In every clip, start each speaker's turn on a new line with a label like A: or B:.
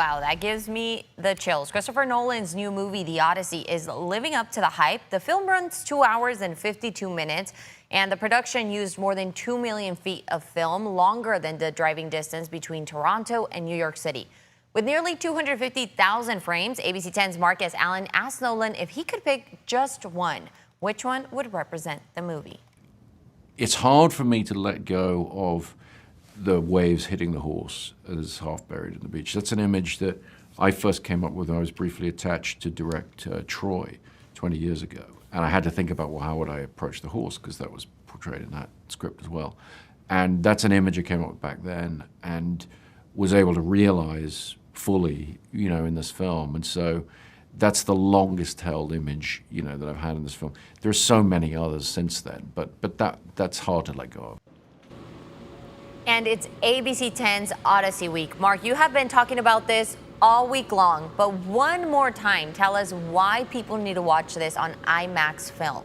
A: Wow, that gives me the chills. Christopher Nolan's new movie, The Odyssey, is living up to the hype. The film runs 2 hours and 52 minutes, and the production used more than 2 million feet of film, longer than the driving distance between Toronto and New York City. With nearly 250,000 frames, ABC 10's Marcus Allen asked Nolan if he could pick just one. Which one would represent the movie?
B: It's hard for me to let go of the waves hitting the horse as half buried in the beach. That's an image that I first came up with when I was briefly attached to direct Troy 20 years ago. And I had to think about, well, how would I approach the horse? Because that was portrayed in that script as well. And that's an image I came up with back then and was able to realize fully, in this film. And so that's the longest held image, that I've had in this film. There's so many others since then, but that's hard to let go of.
A: And it's ABC 10's Odyssey Week. Mark, you have been talking about this all week long, but one more time, tell us why people need to watch this on IMAX film.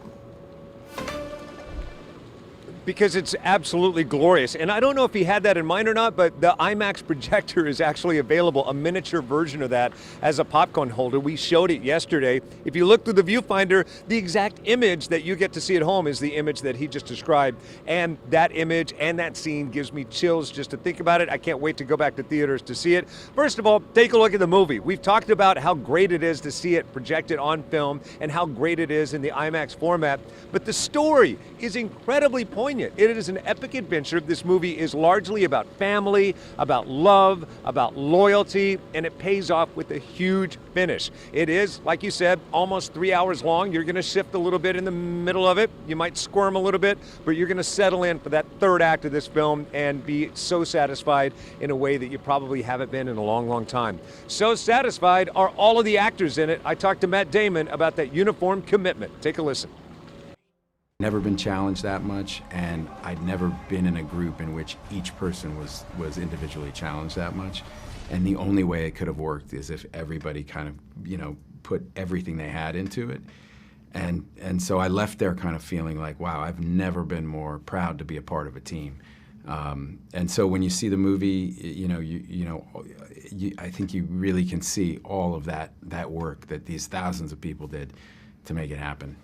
C: Because it's absolutely glorious. And I don't know if he had that in mind or not, but the IMAX projector is actually available, a miniature version of that as a popcorn holder. We showed it yesterday. If you look through the viewfinder, the exact image that you get to see at home is the image that he just described. And that image and that scene gives me chills just to think about it. I can't wait to go back to theaters to see it. First of all, take a look at the movie. We've talked about how great it is to see it projected on film and how great it is in the IMAX format. But the story is incredibly poignant. It is an epic adventure. This movie is largely about family, about love, about loyalty, and it pays off with a huge finish. It is, like you said, almost 3 hours long. You're going to shift a little bit in the middle of it. You might squirm a little bit, but you're going to settle in for that third act of this film and be so satisfied in a way that you probably haven't been in a long, long time. So satisfied are all of the actors in it. I talked to Matt Damon about that uniform commitment. Take a listen.
D: Never been challenged that much, and I'd never been in a group in which each person was individually challenged that much. And the only way it could have worked is if everybody kind of, put everything they had into it. And so I left there kind of feeling like, wow, I've never been more proud to be a part of a team. And so when you see the movie, I think you really can see all of that work that these thousands of people did to make it happen.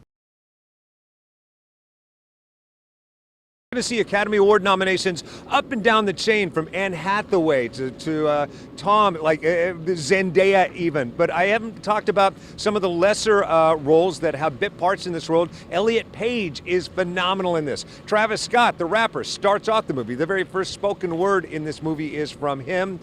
C: Going to see Academy Award nominations up and down the chain, from Anne Hathaway to Tom, like Zendaya even. But I haven't talked about some of the lesser roles that have bit parts in this world. Elliot Page is phenomenal in this. Travis Scott, the rapper, starts off the movie. The very first spoken word in this movie is from him.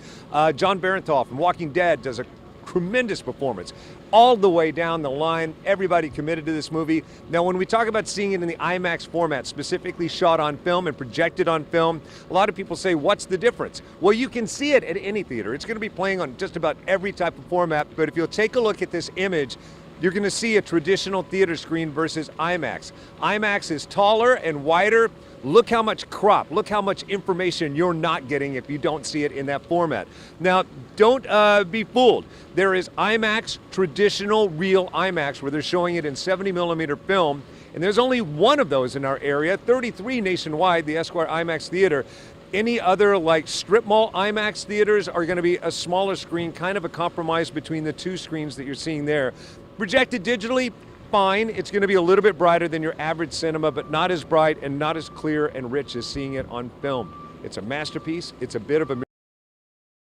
C: John Barenthal from Walking Dead does a tremendous performance. All the way down the line, everybody committed to this movie. Now, when we talk about seeing it in the IMAX format, specifically shot on film and projected on film, a lot of people say, what's the difference? Well, you can see it at any theater. It's going to be playing on just about every type of format, but if you'll take a look at this image, you're going to see a traditional theater screen versus IMAX. IMAX is taller and wider. Look how much crop, look how much information you're not getting if you don't see it in that format. Now, don't be fooled. There is IMAX, traditional, real IMAX, where they're showing it in 70mm film, and there's only one of those in our area, 33 nationwide, the Esquire IMAX Theater. Any other like strip mall IMAX theaters are going to be a smaller screen, kind of a compromise between the two screens that you're seeing there. Projected digitally, fine. It's going to be a little bit brighter than your average cinema, but not as bright and not as clear and rich as seeing it on film. It's a masterpiece. It's a bit of a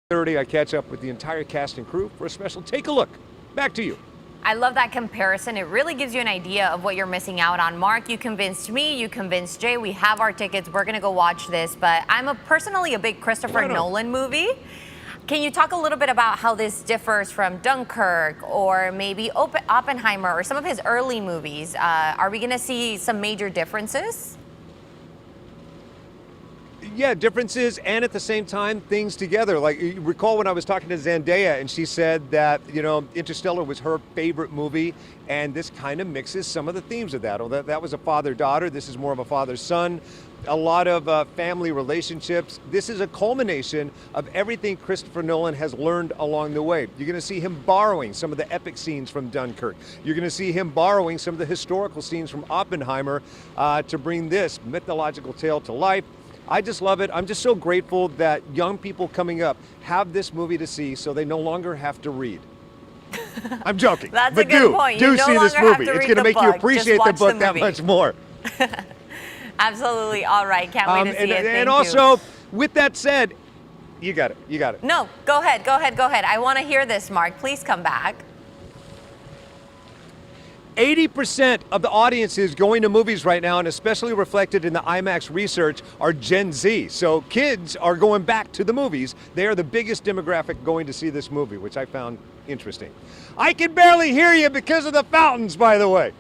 C: 30. I catch up with the entire cast and crew for a special take a look. Back to you.
A: I love that comparison. It really gives you an idea of what you're missing out on. Mark, you convinced me, you convinced Jay. We have our tickets. We're going to go watch this, but I'm personally a big Christopher Nolan movie. Can you talk a little bit about how this differs from Dunkirk or maybe Oppenheimer or some of his early movies? Are we going to see some major differences?
C: Yeah, differences and at the same time things together. Like, you recall when I was talking to Zendaya and she said that, Interstellar was her favorite movie, and this kind of mixes some of the themes of that. That was a father-daughter. This is more of a father-son. A lot of family relationships. This is a culmination of everything Christopher Nolan has learned along the way. You're going to see him borrowing some of the epic scenes from Dunkirk. You're going to see him borrowing some of the historical scenes from Oppenheimer to bring this mythological tale to life. I just love it. I'm just so grateful that young people coming up have this movie to see so they no longer have to read. I'm joking.
A: That's
C: but
A: a good point. You
C: do
A: no
C: see this
A: longer have
C: movie.
A: to
C: It's
A: read
C: going to
A: the
C: make you
A: book.
C: appreciate
A: Just
C: the
A: watch
C: book
A: the
C: that
A: movie.
C: much more.
A: Absolutely. All right. Can't wait to see it. Thank
C: And
A: you.
C: also, with that said, you got it. You got it.
A: No, go ahead. Go ahead. Go ahead. I want to hear this, Mark. Please come back.
C: 80% of the audiences going to movies right now, and especially reflected in the IMAX research, are Gen Z. So kids are going back to the movies. They are the biggest demographic going to see this movie, which I found interesting. I can barely hear you because of the fountains, by the way.